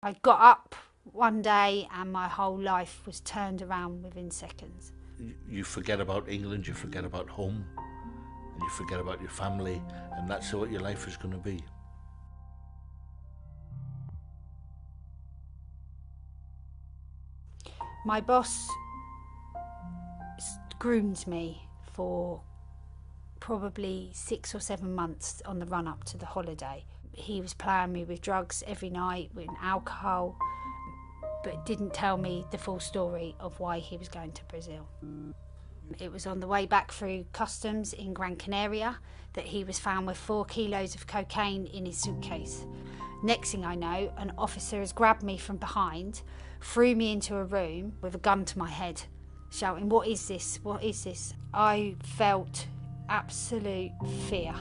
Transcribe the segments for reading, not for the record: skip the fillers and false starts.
I got up one day and my whole life was turned around within seconds. You forget about England, you forget about home, and you forget about your family, and that's what your life is going to be. My boss groomed me for probably 6 or 7 months on the run up to the holiday. He was playing me with drugs every night, with alcohol, but didn't tell me the full story of why he was going to Brazil. It was on the way back through customs in Gran Canaria that he was found with 4 kilos of cocaine in his suitcase. Next thing I know, an officer has grabbed me from behind, threw me into a room with a gun to my head, shouting, "What is this? What is this?" I felt absolute fear.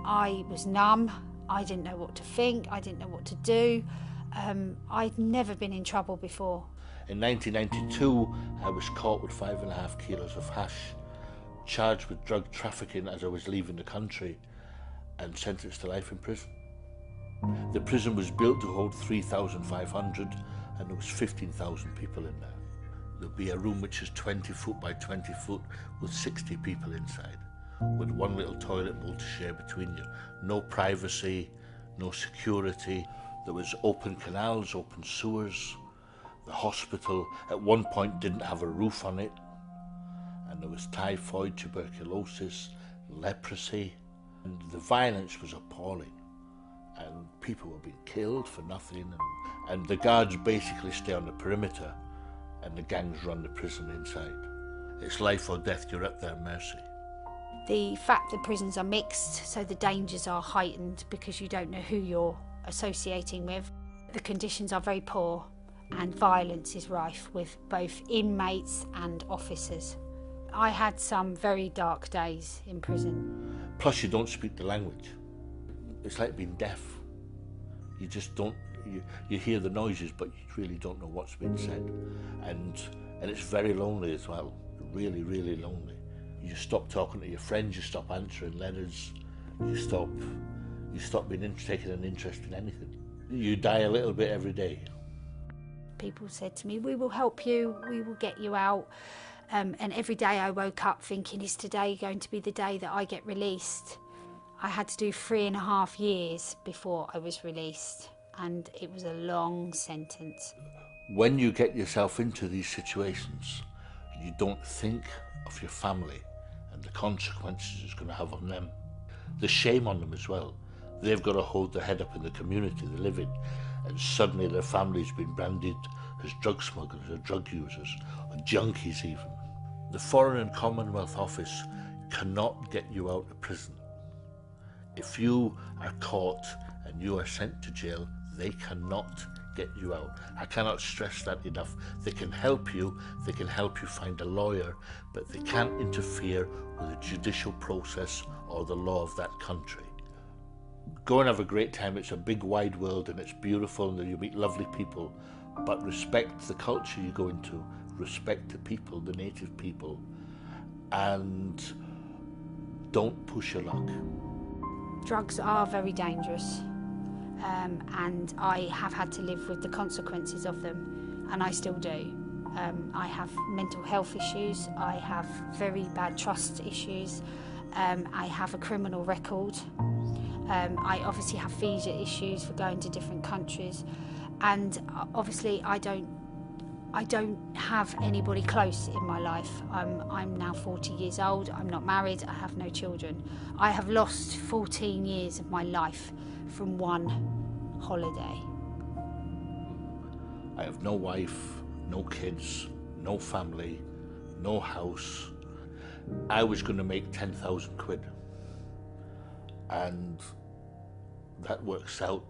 I was numb. I didn't know what to think. I didn't know what to do. I'd never been in trouble before. In 1992, I was caught with 5.5 kilos of hash, charged with drug trafficking as I was leaving the country, and sentenced to life in prison. The prison was built to hold 3,500, and there was 15,000 people in there. There'll be a room which is 20 foot by 20 foot with 60 people inside, with one little toilet bowl to share between you. No privacy, no security. There was open canals, open sewers. The hospital at one point didn't have a roof on it, and there was typhoid, tuberculosis, leprosy, and the violence was appalling, and people were being killed for nothing, and the guards basically stay on the perimeter and the gangs run the prison inside. It's life or death, you're at their mercy. The fact that prisons are mixed, so the dangers are heightened because you don't know who you're associating with. The conditions are very poor and violence is rife with both inmates and officers. I had some very dark days in prison. Plus you don't speak the language. It's like being deaf. You just don't, you hear the noises but you really don't know what's being said. And it's very lonely as well, really, really lonely. You stop talking to your friends, you stop answering letters, you stop taking an interest in anything. You die a little bit every day. People said to me, "We will help you, we will get you out." And every day I woke up thinking, is today going to be the day that I get released? I had to do 3.5 years before I was released, and it was a long sentence. When you get yourself into these situations, you don't think of your family and the consequences it's going to have on them. The shame on them as well. They've got to hold their head up in the community they live in, and suddenly their family's been branded as drug smugglers or drug users or junkies even. The Foreign and Commonwealth Office cannot get you out of prison. If you are caught and you are sent to jail, they cannot get you out. I cannot stress that enough. They can help you find a lawyer, but they can't interfere with the judicial process or the law of that country. Go and have a great time. It's a big wide world and it's beautiful and you meet lovely people, but respect the culture you go into, respect the people, the native people, and don't push your luck. Drugs are very dangerous, and I have had to live with the consequences of them, and I still do. I have mental health issues, I have very bad trust issues, I have a criminal record. I obviously have visa issues for going to different countries, and obviously I don't have anybody close in my life. I'm now 40 years old, I'm not married, I have no children. I have lost 14 years of my life from one holiday. I have no wife, no kids, no family, no house. I was going to make 10,000 quid. And that works out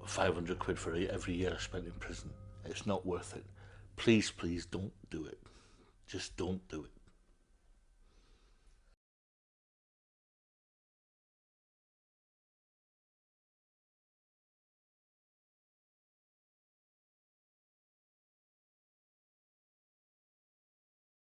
500 quid for every year I spent in prison. It's not worth it. Please, please don't do it. Just don't do it.